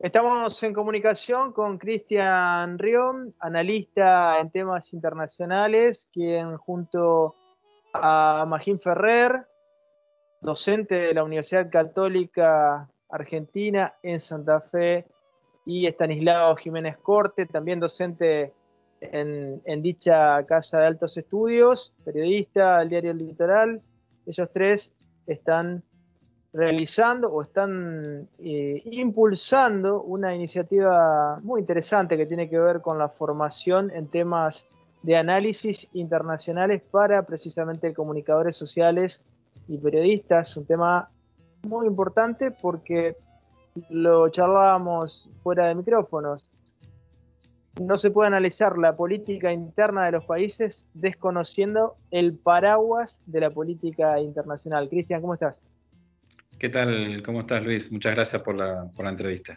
Estamos en comunicación con Cristian Riom, analista en temas internacionales, quien junto a Magín Ferrer, docente de la Universidad Católica Argentina en Santa Fe, y Estanislao Jiménez Corte, también docente en dicha casa de altos estudios, periodista del diario El Litoral. Ellos tres están realizando o están impulsando una iniciativa muy interesante que tiene que ver con la formación en temas de análisis internacionales para precisamente comunicadores sociales y periodistas. Un tema muy importante porque lo charlábamos fuera de micrófonos. No se puede analizar la política interna de los países desconociendo el paraguas de la política internacional. Cristian, ¿cómo estás? ¿Qué tal? ¿Cómo estás, Luis? Muchas gracias por la entrevista.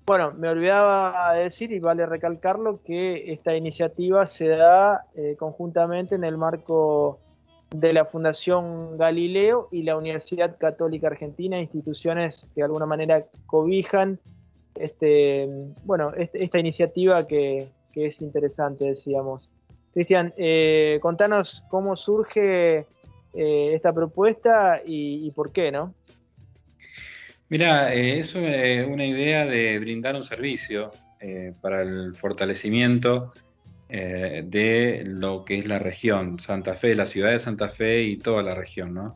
Bueno, me olvidaba decir, y vale recalcarlo, que esta iniciativa se da conjuntamente en el marco de la Fundación Galileo y la Universidad Católica Argentina, instituciones que de alguna manera cobijan esta iniciativa que es interesante, decíamos. Cristian, contanos cómo surge esta propuesta y por qué, ¿no? Mira, es una idea de brindar un servicio para el fortalecimiento de lo que es la región, Santa Fe, la ciudad de Santa Fe y toda la región, ¿no?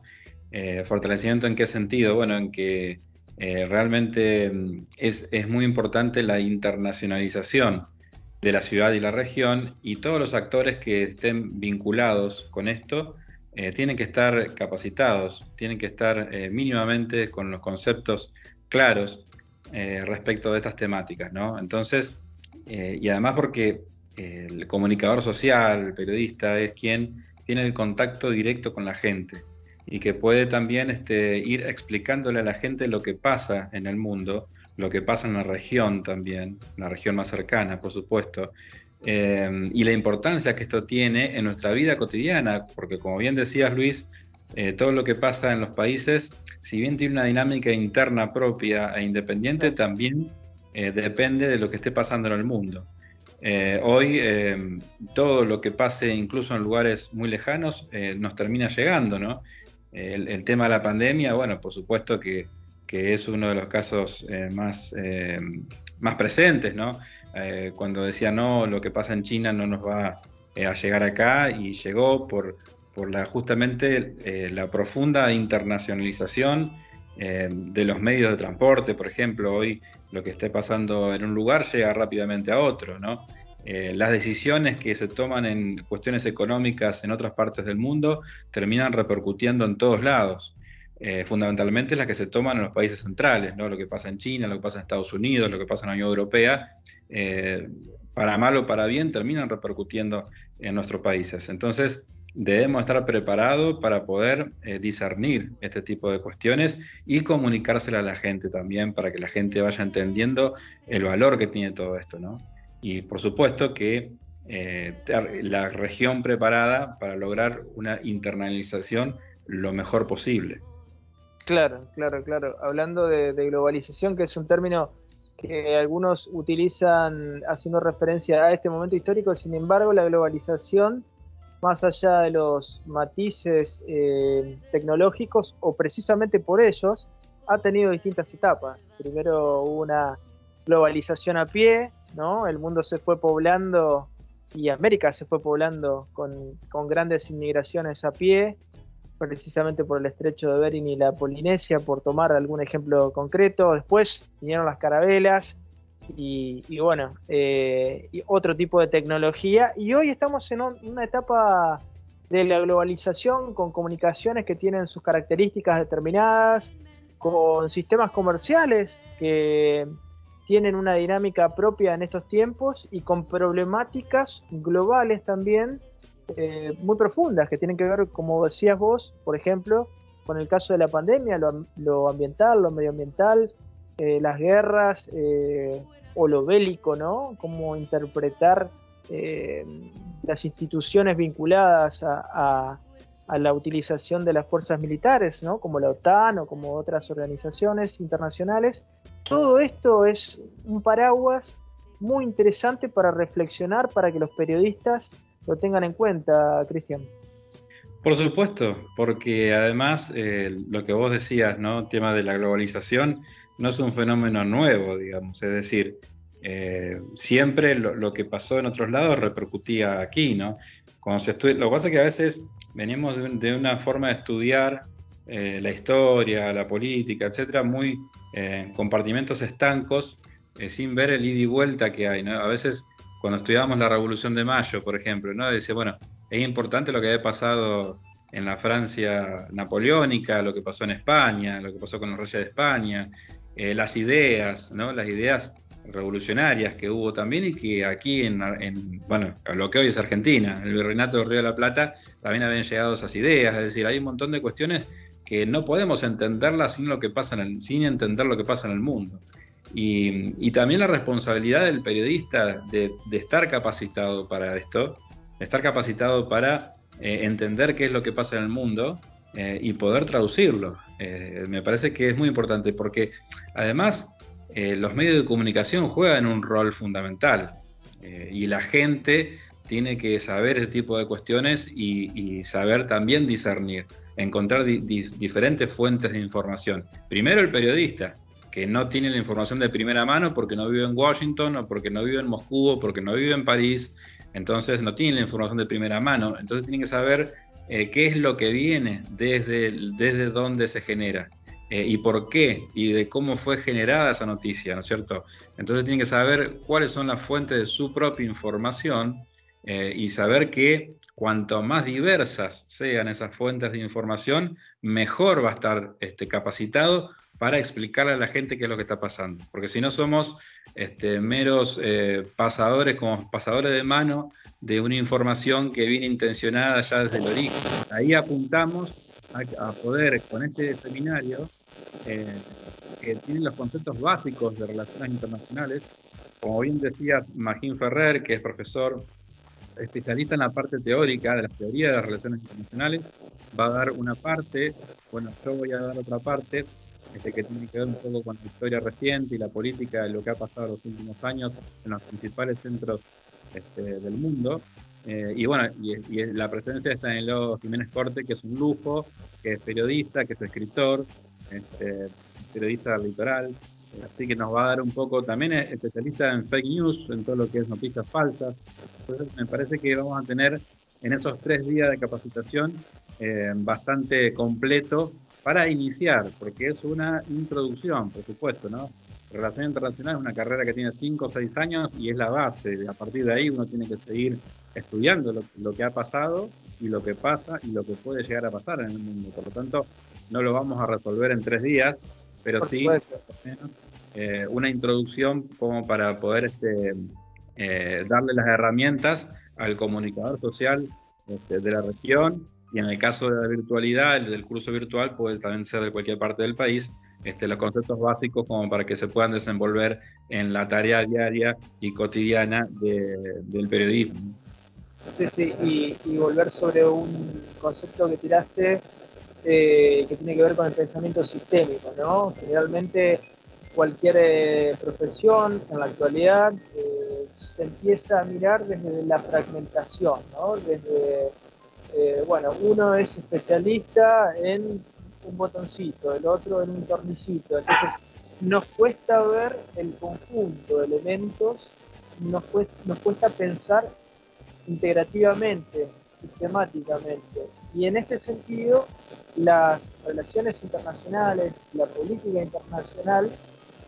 ¿Fortalecimiento en qué sentido? Bueno, en que realmente es muy importante la internacionalización de la ciudad y la región, y todos los actores que estén vinculados con esto tienen que estar capacitados, tienen que estar mínimamente con los conceptos claros respecto de estas temáticas, ¿no? Entonces, y además porque el comunicador social, el periodista, es quien tiene el contacto directo con la gente y que puede también ir explicándole a la gente lo que pasa en el mundo, lo que pasa en la región también, la región más cercana, por supuesto, y la importancia que esto tiene en nuestra vida cotidiana, porque como bien decías, Luis, todo lo que pasa en los países, si bien tiene una dinámica interna propia e independiente, también depende de lo que esté pasando en el mundo. Hoy todo lo que pase incluso en lugares muy lejanos nos termina llegando, ¿no? El tema de la pandemia, bueno, por supuesto que es uno de los casos más presentes, ¿no? Cuando decía, no, lo que pasa en China no nos va a llegar acá, y llegó por justamente la profunda internacionalización de los medios de transporte. Por ejemplo, hoy lo que esté pasando en un lugar llega rápidamente a otro, ¿no? Las decisiones que se toman en cuestiones económicas en otras partes del mundo terminan repercutiendo en todos lados. Fundamentalmente las que se toman en los países centrales, ¿no? Lo que pasa en China, lo que pasa en Estados Unidos, lo que pasa en la Unión Europea, eh, para mal o para bien, terminan repercutiendo en nuestros países. Entonces, debemos estar preparados para poder discernir este tipo de cuestiones y comunicársela a la gente también, para que la gente vaya entendiendo el valor que tiene todo esto, ¿no? Y por supuesto que la región preparada para lograr una internalización lo mejor posible. Claro, claro, claro. Hablando de globalización, que es un término que algunos utilizan haciendo referencia a este momento histórico. Sin embargo, la globalización, más allá de los matices tecnológicos, o precisamente por ellos, ha tenido distintas etapas. Primero hubo una globalización a pie, ¿no? El mundo se fue poblando y América se fue poblando con grandes inmigraciones a pie, precisamente por el estrecho de Bering y la Polinesia, por tomar algún ejemplo concreto. Después vinieron las carabelas y bueno, y otro tipo de tecnología. Y hoy estamos en una etapa de la globalización con comunicaciones que tienen sus características determinadas, con sistemas comerciales que tienen una dinámica propia en estos tiempos y con problemáticas globales también muy profundas que tienen que ver, como decías vos, por ejemplo, con el caso de la pandemia, lo ambiental, lo medioambiental, las guerras o lo bélico, ¿no? Cómo interpretar las instituciones vinculadas a la utilización de las fuerzas militares, ¿no? Como la OTAN o como otras organizaciones internacionales. Todo esto es un paraguas muy interesante para reflexionar, para que los periodistas lo tengan en cuenta, Cristian. Por supuesto, porque además lo que vos decías, ¿no? El tema de la globalización no es un fenómeno nuevo, digamos, es decir, siempre lo que pasó en otros lados repercutía aquí, ¿no? Lo que pasa es que a veces venimos de una forma de estudiar la historia, la política, etcétera, muy compartimentos estancos, sin ver el ida y vuelta que hay, ¿no? A veces cuando estudiábamos la Revolución de Mayo, por ejemplo, ¿no? Decía, bueno, es importante lo que había pasado en la Francia napoleónica, lo que pasó en España, lo que pasó con los reyes de España, las ideas, ¿no? Las ideas revolucionarias que hubo también y que aquí bueno, lo que hoy es Argentina, el Virreinato del Río de la Plata, también habían llegado esas ideas, es decir, hay un montón de cuestiones que no podemos entenderlas sin entender lo que pasa en el mundo. Y también la responsabilidad del periodista de estar capacitado para esto, de estar capacitado para entender qué es lo que pasa en el mundo y poder traducirlo. Me parece que es muy importante porque además los medios de comunicación juegan un rol fundamental y la gente tiene que saber ese tipo de cuestiones y saber también discernir, encontrar diferentes fuentes de información. Primero el periodista, que no tiene la información de primera mano porque no vive en Washington o porque no vive en Moscú o porque no vive en París, entonces no tiene la información de primera mano, entonces tiene que saber qué es lo que viene desde dónde se genera y por qué y de cómo fue generada esa noticia, ¿no es cierto? Entonces tiene que saber cuáles son las fuentes de su propia información y saber que cuanto más diversas sean esas fuentes de información, mejor va a estar capacitado para explicarle a la gente qué es lo que está pasando. Porque si no somos meros pasadores, como pasadores de mano de una información que viene intencionada ya desde el origen. Ahí apuntamos a poder, con este seminario, que tiene los conceptos básicos de relaciones internacionales, como bien decías, Magín Ferrer, que es profesor especialista en la parte teórica de la teoría de las relaciones internacionales, va a dar una parte, bueno, yo voy a dar otra parte, que tiene que ver un poco con la historia reciente y la política de lo que ha pasado en los últimos años en los principales centros del mundo. Y bueno, y la presencia de Estanislao Jiménez Corte, que es un lujo, que es periodista, que es escritor, periodista del litoral, así que nos va a dar un poco, también es especialista en fake news, en todo lo que es noticias falsas. Entonces me parece que vamos a tener en esos 3 días de capacitación bastante completo para iniciar, porque es una introducción, por supuesto, ¿no? Relación Internacional es una carrera que tiene 5 o 6 años y es la base. A partir de ahí uno tiene que seguir estudiando lo que ha pasado y lo que pasa y lo que puede llegar a pasar en el mundo. Por lo tanto, no lo vamos a resolver en 3 días, pero sí una introducción como para poder darle las herramientas al comunicador social de la región, y en el caso de la virtualidad, el del curso virtual puede también ser de cualquier parte del país, los conceptos básicos como para que se puedan desenvolver en la tarea diaria y cotidiana del periodismo. Sí, sí, y volver sobre un concepto que tiraste que tiene que ver con el pensamiento sistémico, ¿no? Generalmente cualquier profesión en la actualidad se empieza a mirar desde la fragmentación, ¿no? Desde, bueno, uno es especialista en un botoncito, el otro en un tornillito, entonces nos cuesta ver el conjunto de elementos, nos cuesta pensar integrativamente, sistemáticamente. Y en este sentido, las relaciones internacionales, la política internacional,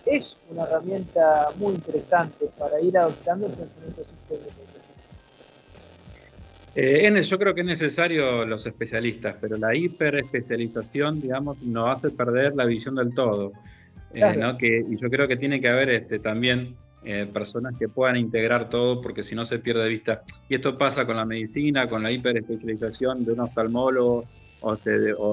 es una herramienta muy interesante para ir adoptando el pensamiento sistémico. Yo creo que es necesario los especialistas, pero la hiperespecialización, digamos, nos hace perder la visión del todo. Claro. ¿No? Y yo creo que tiene que haber también personas que puedan integrar todo, porque si no se pierde de vista. Y esto pasa con la medicina, con la hiperespecialización de un oftalmólogo o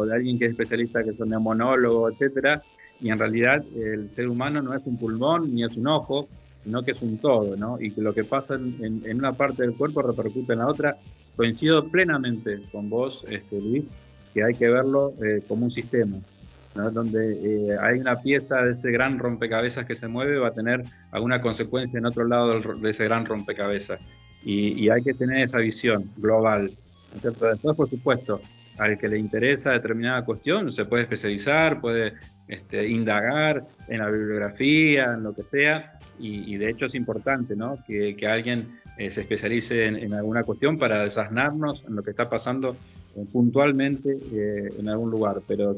de alguien que es especialista, que es un neumonólogo, etcétera. Y en realidad el ser humano no es un pulmón ni es un ojo, sino que es un todo, ¿no? Y que lo que pasa en una parte del cuerpo repercute en la otra. Coincido plenamente con vos, Luis, que hay que verlo como un sistema. ¿no? Donde hay una pieza de ese gran rompecabezas que se mueve, va a tener alguna consecuencia en otro lado de ese gran rompecabezas. Y hay que tener esa visión global, ¿no es cierto? Después, por supuesto, al que le interesa determinada cuestión, se puede especializar, puede indagar en la bibliografía, en lo que sea, y de hecho es importante, ¿no? Que alguien se especialice en alguna cuestión para desasnarnos en lo que está pasando puntualmente en algún lugar, pero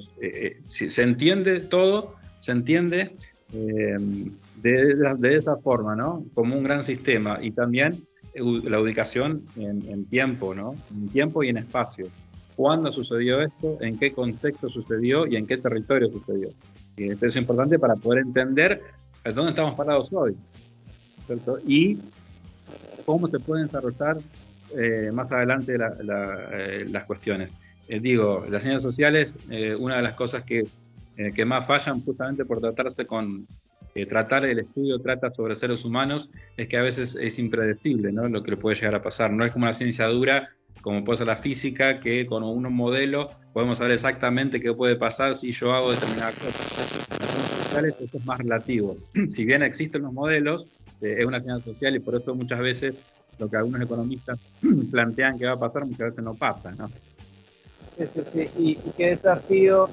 si se entiende todo, se entiende de esa forma, ¿no? Como un gran sistema, y también la ubicación en tiempo, ¿no? En tiempo y en espacio. ¿Cuándo sucedió esto? ¿En qué contexto sucedió? ¿Y en qué territorio sucedió? Y esto es importante para poder entender dónde estamos parados hoy, ¿cierto? Y cómo se pueden desarrollar más adelante las cuestiones. Digo, las ciencias sociales, una de las cosas que más fallan justamente por tratarse tratar el estudio, trata sobre seres humanos, es que a veces es impredecible, ¿no? Lo que le puede llegar a pasar. No es como la ciencia dura, como puede ser la física, que con unos modelos podemos saber exactamente qué puede pasar si yo hago determinada cosa. En las ciencias sociales esto es más relativo. Si bien existen los modelos, es una ciencia social, y por eso muchas veces lo que algunos economistas plantean que va a pasar, muchas veces no pasa, ¿no? Sí, sí, sí. Y qué desafío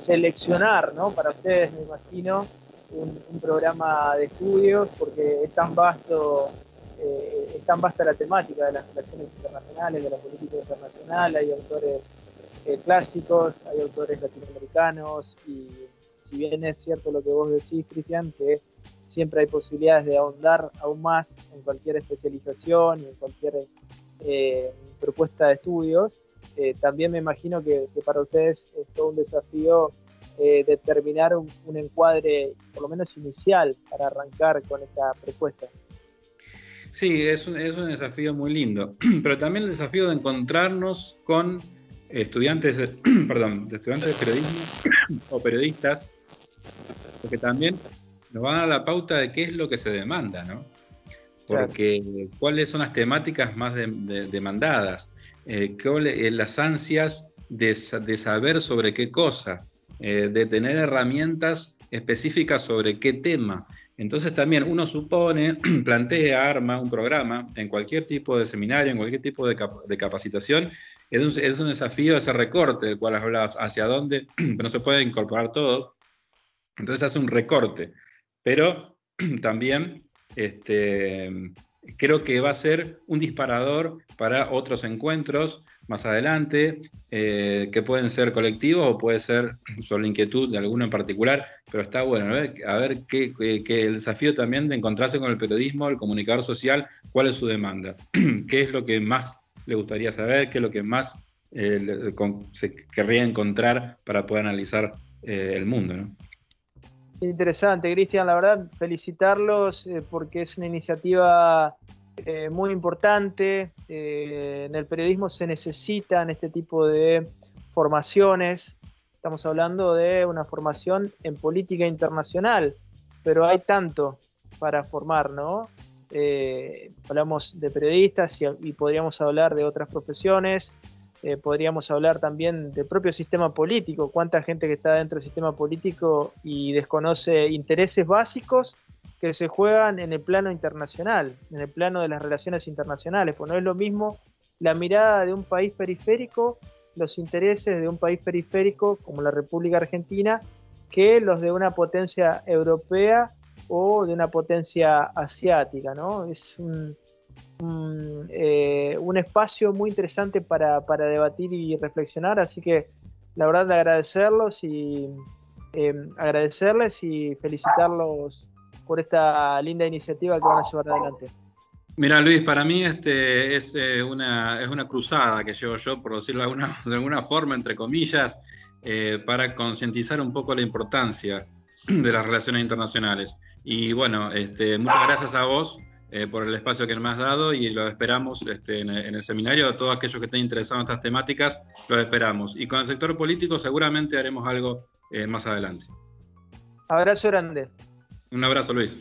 seleccionar, ¿no? Para ustedes, me imagino, un programa de estudios, porque es tan vasta la temática de las relaciones internacionales, de la política internacional. Hay autores clásicos, hay autores latinoamericanos, y si bien es cierto lo que vos decís, Cristian, que siempre hay posibilidades de ahondar aún más en cualquier especialización y en cualquier propuesta de estudios, también me imagino que para ustedes es todo un desafío determinar un encuadre, por lo menos inicial, para arrancar con esta propuesta. Sí, es un desafío muy lindo, pero también el desafío de encontrarnos con estudiantes, perdón, de estudiantes de periodismo o periodistas, porque también nos van a dar la pauta de qué es lo que se demanda, ¿no? Porque claro, cuáles son las temáticas más demandadas, las ansias de saber sobre qué cosa, de tener herramientas específicas sobre qué tema. Entonces también uno supone, plantea, arma un programa en cualquier tipo de seminario, en cualquier tipo de capacitación. Es un desafío ese recorte del cual has hablado, hacia dónde no se puede incorporar todo. Entonces hace un recorte, pero también creo que va a ser un disparador para otros encuentros más adelante, que pueden ser colectivos o puede ser sobre la inquietud de alguno en particular, pero está bueno, ¿no? A ver que el desafío también de encontrarse con el periodismo, el comunicador social, cuál es su demanda, qué es lo que más le gustaría saber, qué es lo que más se querría encontrar para poder analizar el mundo, ¿no? Interesante, Cristian, la verdad, felicitarlos porque es una iniciativa muy importante. En el periodismo se necesitan este tipo de formaciones. Estamos hablando de una formación en política internacional, pero hay tanto para formar, ¿no? Hablamos de periodistas y podríamos hablar de otras profesiones. Podríamos hablar también del propio sistema político, cuánta gente que está dentro del sistema político y desconoce intereses básicos que se juegan en el plano internacional, en el plano de las relaciones internacionales, pues no es lo mismo la mirada de un país periférico, los intereses de un país periférico como la República Argentina, que los de una potencia europea o de una potencia asiática, ¿no? Es un espacio muy interesante para debatir y reflexionar, así que la verdad de agradecerles y felicitarlos por esta linda iniciativa que van a llevar adelante. Mira, Luis, para mí es una cruzada que llevo yo, por decirlo de alguna forma, entre comillas, para concientizar un poco la importancia de las relaciones internacionales. Y bueno, muchas gracias a vos por el espacio que me has dado, y los esperamos en el seminario. A todos aquellos que estén interesados en estas temáticas, los esperamos. Y con el sector político seguramente haremos algo más adelante. Abrazo grande. Un abrazo, Luis.